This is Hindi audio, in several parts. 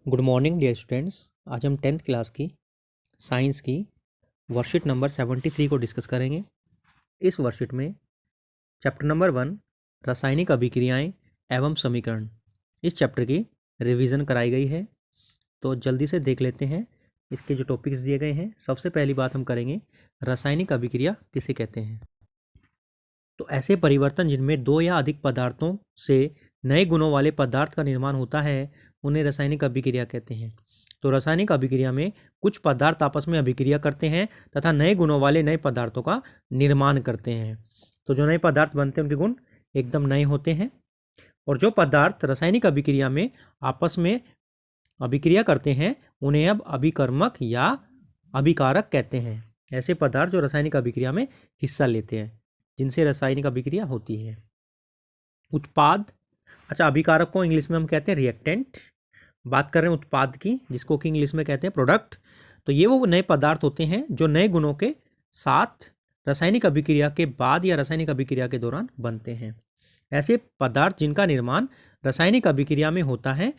Good morning dear students. आज हम 10th क्लास की साइंस की वर्कशीट नंबर 73 को डिस्कस करेंगे। इस वर्कशीट में चैप्टर नंबर 1 रासायनिक अभिक्रियाएं एवं समीकरण, इस चैप्टर की रिवीजन कराई गई है। तो जल्दी से देख लेते हैं इसके जो टॉपिक्स दिए गए हैं। सबसे पहली बात हम करेंगे, रासायनिक अभिक्रिया किसे कहते हैं। तो ऐसे परिवर्तन जिनमें दो या अधिक पदार्थों से नए गुणों वाले पदार्थ का निर्माण होता है उन्हें रासायनिक अभिक्रिया कहते हैं। तो रासायनिक अभिक्रिया में कुछ पदार्थ आपस में अभिक्रिया करते हैं तथा नए गुणों वाले नए पदार्थों का निर्माण करते हैं। तो जो नए पदार्थ बनते हैं उनके गुण एकदम नए होते हैं। और जो पदार्थ रासायनिक अभिक्रिया में आपस में अभिक्रिया करते हैं उन्हें अब अभिकर्मक या अभिकारक कहते हैं। ऐसे पदार्थ जो रासायनिक अभिक्रिया में हिस्सा लेते हैं, जिनसे रासायनिक अभिक्रिया होती है। उत्पाद, अच्छा, अभिकारक को इंग्लिश में हम कहते हैं रिएक्टेंट। बात कर रहे हैं उत्पाद की, जिसको कि इंग्लिश में कहते हैं प्रोडक्ट। तो ये वो नए पदार्थ होते हैं जो नए गुणों के साथ रासायनिक अभिक्रिया के बाद या रासायनिक अभिक्रिया के दौरान बनते हैं। ऐसे पदार्थ जिनका निर्माण रासायनिक अभिक्रिया में होता है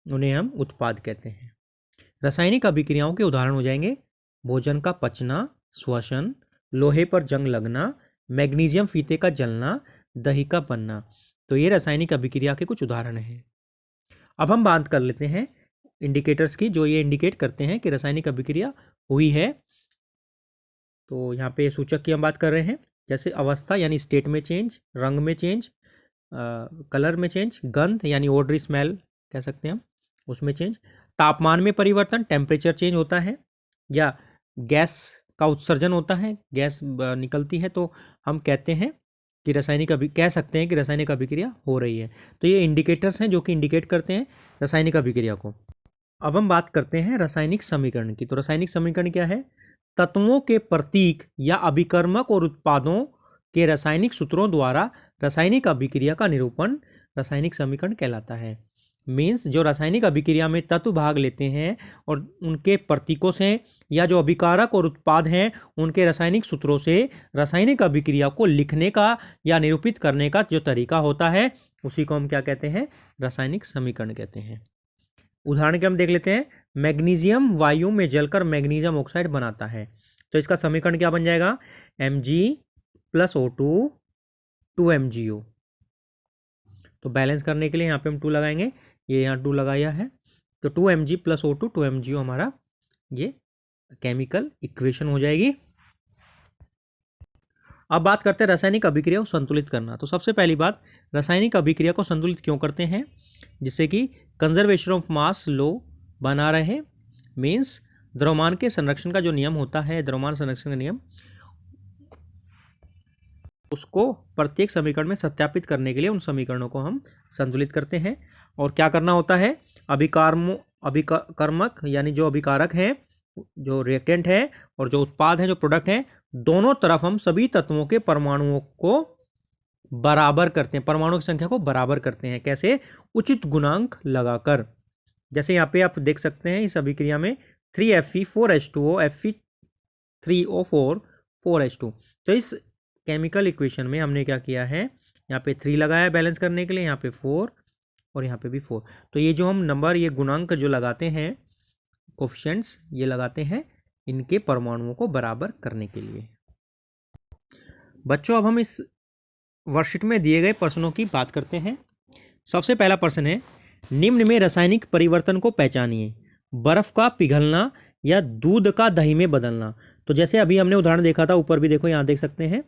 उन्हें हम उत्पाद कहते हैं। रासायनिक अभिक्रियाओं के उदाहरण हो जाएंगे भोजन का पचना, श्वसन, लोहे पर जंग लगना, मैग्नीशियम फीते का जलना, दही का बनना। तो ये रासायनिक अभिक्रिया के कुछ उदाहरण हैं। अब हम बात कर लेते हैं इंडिकेटर्स की, जो ये इंडिकेट करते हैं कि रासायनिक अभिक्रिया हुई है। तो यहाँ पे सूचक की हम बात कर रहे हैं, जैसे अवस्था यानी स्टेट में चेंज, रंग में चेंज, कलर में चेंज, गंध यानी ओडरी स्मेल कह सकते हैं हम, उसमें चेंज, तापमान में परिवर्तन, टेम्परेचर चेंज होता है, या गैस का उत्सर्जन होता है, गैस निकलती है, तो हम कहते हैं कि कह सकते हैं कि रासायनिक अभिक्रिया हो रही है। तो ये इंडिकेटर्स हैं जो कि इंडिकेट करते हैं रासायनिक अभिक्रिया को। अब हम बात करते हैं रासायनिक समीकरण की। तो रासायनिक समीकरण क्या है? तत्वों के प्रतीक या अभिकर्मक और उत्पादों के रासायनिक सूत्रों द्वारा रासायनिक अभिक्रिया का निरूपण रासायनिक समीकरण कहलाता है। मीन्स जो रासायनिक अभिक्रिया में तत्व भाग लेते हैं और उनके प्रतीकों से, या जो अभिकारक और उत्पाद हैं उनके रासायनिक सूत्रों से रासायनिक अभिक्रिया को लिखने का या निरूपित करने का जो तरीका होता है उसी को हम क्या कहते हैं? रासायनिक समीकरण कहते हैं। उदाहरण के हम देख लेते हैं, मैग्नीशियम वायु में जलकर मैग्नीशियम ऑक्साइड बनाता है। तो इसका समीकरण क्या बन जाएगा? Mg+O2 2MgO। तो बैलेंस करने के लिए यहाँ पे हम 2 लगाएंगे, ये यहाँ 2 लगाया है, तो 2Mg+O2 2MgO हमारा ये केमिकल इक्वेशन हो जाएगी। अब बात करते हैं रासायनिक अभिक्रिया को संतुलित करना। तो सबसे पहली बात, रासायनिक अभिक्रिया को संतुलित क्यों करते हैं? जिससे कि कंजर्वेशन ऑफ मास लो बना रहे। मीन्स द्रव्यमान के संरक्षण का जो नियम होता है, द्रव्यमान संरक्षण का नियम, उसको प्रत्येक समीकरण में सत्यापित करने के लिए उन समीकरणों को हम संतुलित करते हैं। और क्या करना होता है? अभिकर्मक यानी जो अभिकारक हैं, जो रिएक्टेंट है, और जो उत्पाद हैं, जो प्रोडक्ट हैं, दोनों तरफ हम सभी तत्वों के परमाणुओं को बराबर करते हैं, परमाणु की संख्या को बराबर करते हैं। कैसे? उचित गुणांक लगाकर। जैसे यहाँ पे आप देख सकते हैं इस अभिक्रिया में 3Fe 4H2O Fe3O4 4H2। तो इस केमिकल इक्वेशन में हमने क्या किया है, यहाँ पे 3 लगाया बैलेंस करने के लिए, यहाँ पे 4 और यहाँ पे भी 4। तो ये जो हम नंबर, ये गुणांक जो लगाते हैं, कोफिशिएंट्स ये लगाते हैं इनके परमाणुओं को बराबर करने के लिए। बच्चों, अब हम इस वर्कशीट में दिए गए प्रश्नों की बात करते हैं। सबसे पहला प्रश्न है, निम्न में रासायनिक परिवर्तन को पहचानिए। बर्फ का पिघलना या दूध का दही में बदलना। तो जैसे अभी हमने उदाहरण देखा था, ऊपर भी देखो, यहाँ देख सकते हैं,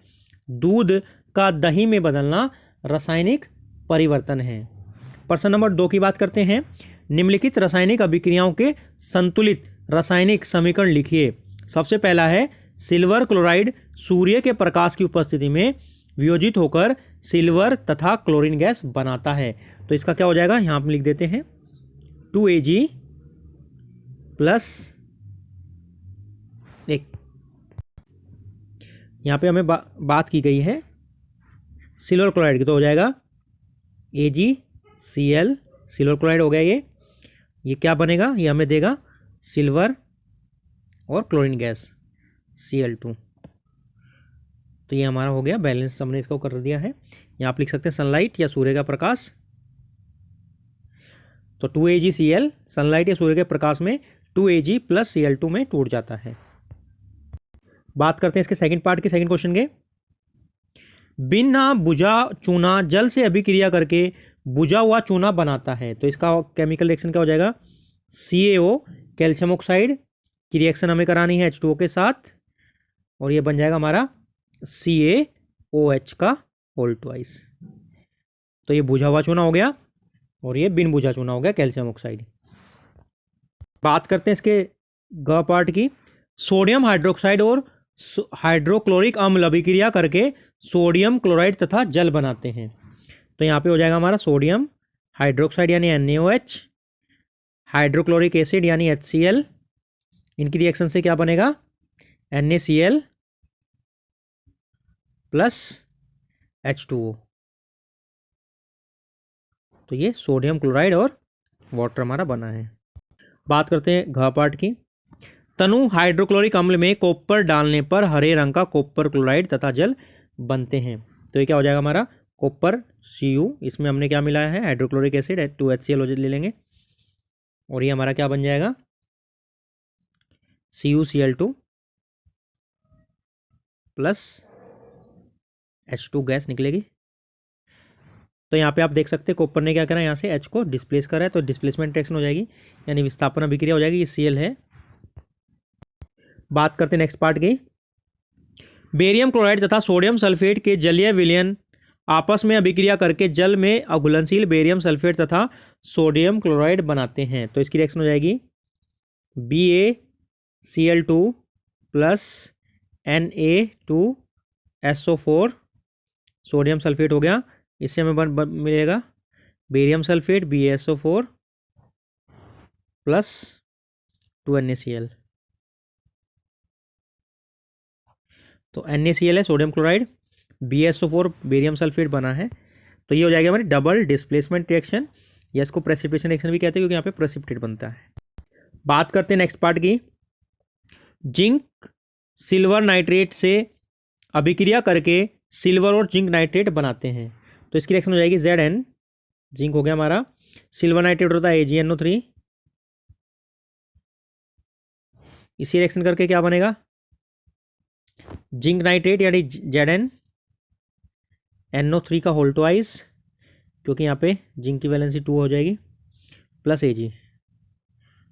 दूध का दही में बदलना रासायनिक परिवर्तन है। प्रश्न नंबर 2 की बात करते हैं, निम्नलिखित रासायनिक अभिक्रियाओं के संतुलित रासायनिक समीकरण लिखिए। सबसे पहला है, सिल्वर क्लोराइड सूर्य के प्रकाश की उपस्थिति में वियोजित होकर सिल्वर तथा क्लोरीन गैस बनाता है। तो इसका क्या हो जाएगा? यहाँ हम लिख देते हैं 2Ag प्लस 1। यहाँ पे हमें बात की गई है सिल्वर क्लोराइड की, तो हो जाएगा AgCl, सिल्वर क्लोराइड हो गया। ये क्या बनेगा? ये हमें देगा सिल्वर और क्लोरीन गैस Cl2। तो ये हमारा हो गया बैलेंस, हमने इसको कर दिया है। यहाँ आप लिख सकते हैं सनलाइट या सूर्य का प्रकाश। तो 2AgCl सनलाइट या सूर्य के प्रकाश में 2Ag प्लस Cl2 में टूट जाता है। बात करते हैं इसके सेकंड पार्ट के, सेकंड क्वेश्चन के। बिना बुझा चूना जल से अभिक्रिया करके बुझा हुआ चूना बनाता है। तो इसका केमिकल रिएक्शन क्या हो जाएगा? CaO कैल्शियम ऑक्साइड की रिएक्शन हमें करानी है H2O के साथ, और ये बन जाएगा हमारा CaOH का होल ट्वाइस। तो ये बुझा हुआ चूना हो गया और ये बिन बुझा चूना हो गया कैल्शियम ऑक्साइड। बात करते हैं इसके ग पार्ट की। सोडियम हाइड्रोक्साइड और हाइड्रोक्लोरिक अम्ल अभिक्रिया करके सोडियम क्लोराइड तथा जल बनाते हैं। तो यहाँ पे हो जाएगा हमारा सोडियम हाइड्रोक्साइड यानी NaOH, हाइड्रोक्लोरिक एसिड यानी HCl, इनकी रिएक्शन से क्या बनेगा? NaCl plus H2O। तो ये सोडियम क्लोराइड और वाटर हमारा बना है। बात करते हैं घ पार्ट की। तनु हाइड्रोक्लोरिक अम्ल में कॉपर डालने पर हरे रंग का कॉपर क्लोराइड तथा जल बनते हैं। तो ये क्या हो जाएगा हमारा? कॉपर Cu, इसमें हमने क्या मिलाया है? हाइड्रोक्लोरिक एसिड 2HCl ले लेंगे, और ये हमारा क्या बन जाएगा? CuCl2 प्लस H2 गैस निकलेगी। तो यहाँ पे आप देख सकते हैं कॉपर ने क्या करा, यहाँ से H को डिस्प्लेस करा है, तो डिस्प्लेसमेंट रिएक्शन हो जाएगी यानी विस्थापन अभिक्रिया हो जाएगी। ये Cl है। बात करते हैं नेक्स्ट पार्ट की। बेरियम क्लोराइड तथा सोडियम सल्फेट के जलीय विलयन आपस में अभिक्रिया करके जल में अघुलनशील बेरियम सल्फेट तथा सोडियम क्लोराइड बनाते हैं। तो इसकी रिएक्शन हो जाएगी BaCl2 plus Na2SO4, sodium sulphate हो गया, इससे हमें मिलेगा barium sulphate BaSO4 plus 2NaCl। तो NaCl है sodium chloride, BaSO4 barium sulphate बना है। तो ये हो जाएगा हमारी डबल डिस्प्लेसमेंट रिएक्शन, या इसको प्रेसिपिटेशन रिएक्शन भी कहते हैं क्योंकि यहाँ पे प्रेसिपिटेट बनता है। बात करते हैं नेक्स्ट पार्ट की। जिंक सिल्वर नाइट्रेट से अभिक्रिया करके सिल्वर और जिंक नाइट्रेट बनाते हैं। तो इसकी रिएक्शन हो जाएगी Zn, जिंक हो गया हमारा, सिल्वर नाइट्रेट होता है AgNO3, इसी रिएक्शन करके क्या बनेगा? जिंक नाइट्रेट यानी Zn NO3 का होल ट्वाइस, क्योंकि यहाँ पे जिंक की वैलेंसी 2 हो जाएगी, प्लस Ag,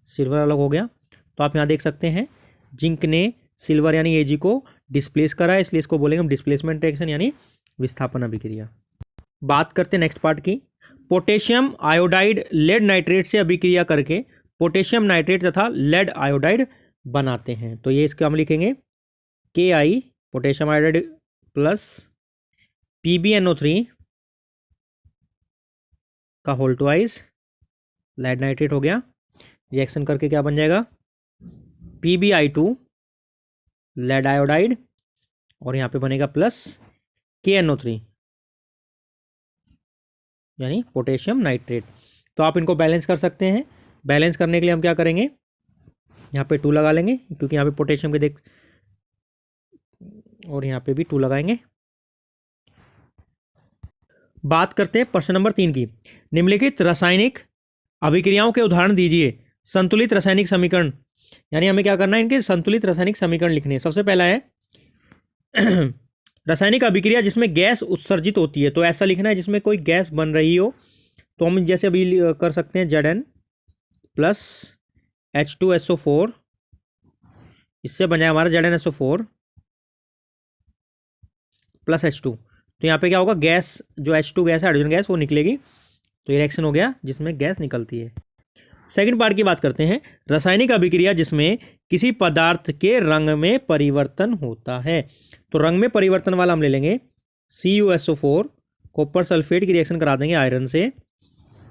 सिल्वर अलग हो गया। तो आप यहाँ देख सकते हैं जिंक ने सिल्वर यानी Ag को डिस्प्लेस करा है, इसलिए इसको बोलेंगे हम डिस्प्लेसमेंट रिएक्शन यानी विस्थापन अभिक्रिया। बात करते हैं नेक्स्ट पार्ट की। पोटेशियम आयोडाइड लेड नाइट्रेट से अभिक्रिया करके पोटेशियम नाइट्रेट तथा लेड आयोडाइड बनाते हैं। तो ये इसका हम लिखेंगे Ki potassium iodide plus PbNO3 का होल ट्वाइस, लेड नाइट्रेट हो गया, रिएक्शन करके क्या बन जाएगा? PbI2 लेड आयोडाइड, और यहाँ पे बनेगा प्लस KNO3 यानी पोटेशियम नाइट्रेट। तो आप इनको बैलेंस कर सकते हैं। बैलेंस करने के लिए हम क्या करेंगे? यहाँ पे 2 लगा लेंगे, क्योंकि यहाँ पे पोटेशियम के देख, और यहाँ पे भी 2 लगाएंगे। बात करते हैं प्रश्न नंबर 3 की। निम्नलिखित रासायनिक अभिक्रियाओं के उदाहरण दीजिए। संतुलित रासायनिक समीकरण, यानी हमें क्या करना है? इनके संतुलित रासायनिक समीकरण लिखने हैं। सबसे पहला है रासायनिक अभिक्रिया जिसमें गैस उत्सर्जित होती है। तो ऐसा लिखना है जिसमें कोई गैस बन रही हो। तो हम जैसे अभी कर सकते हैं Zn प्लस H2SO4, इससे बन जाएगा हमारा ZnSO4 प्लस H2। तो यहाँ पे क्या होगा? गैस जो H2 गैस है, हाइड्रोजन गैस, वो निकलेगी। तो ये रिएक्शन हो गया जिसमें गैस निकलती है। सेकंड पार्ट की बात करते हैं। रासायनिक अभिक्रिया जिसमें किसी पदार्थ के रंग में परिवर्तन होता है। तो रंग में परिवर्तन वाला हम ले लेंगे CuSO4, कॉपर सल्फेट की रिएक्शन करा देंगे आयरन से।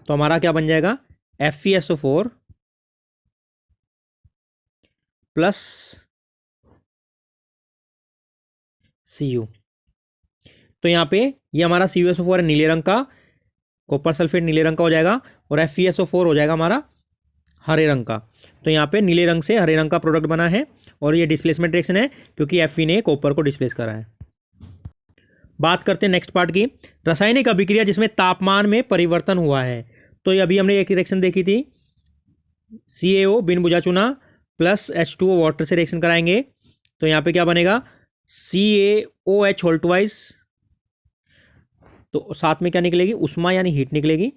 तो हमारा क्या बन जाएगा? FeSO4 plus Cu। तो यहाँ पे ये हमारा CuSO4 है नीले रंग का, कॉपर सल्फेट नीले रंग का हो जाएगा, और FeSO4 हो जाएगा हमारा हरे रंग का। तो यहाँ पे नीले रंग से हरे रंग का प्रोडक्ट बना है, और ये डिस्प्लेसमेंट रिएक्शन है क्योंकि Fe ने कॉपर को डिस्प्लेस करा है। बात करते हैं नेक्स्ट पार्ट की। रासायनिक अभिक्रिया जिसमें तापमान में परिवर्तन हुआ है। तो ये अभी हमने एक रिएक्शन देखी थी, CaO बिन बुझा चूना प्लस H2O वाटर से रिएक्शन कराएंगे तो यहाँ पे क्या बनेगा, CaOH होल ट्वाइस, तो साथ में क्या निकलेगी, उष्मा यानी हीट निकलेगी,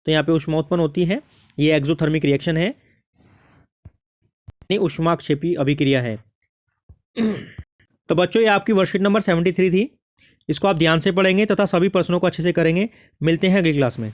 तो यहाँ पे उष्मा उत्पन्न होती है। ये एक्सोथर्मिक रिएक्शन है, उष्माक्षेपी अभिक्रिया है। तो बच्चों ये आपकी वर्कशीट नंबर 73 थी। इसको आप ध्यान से पढ़ेंगे तथा सभी प्रश्नों को अच्छे से करेंगे। मिलते हैं अगली क्लास में।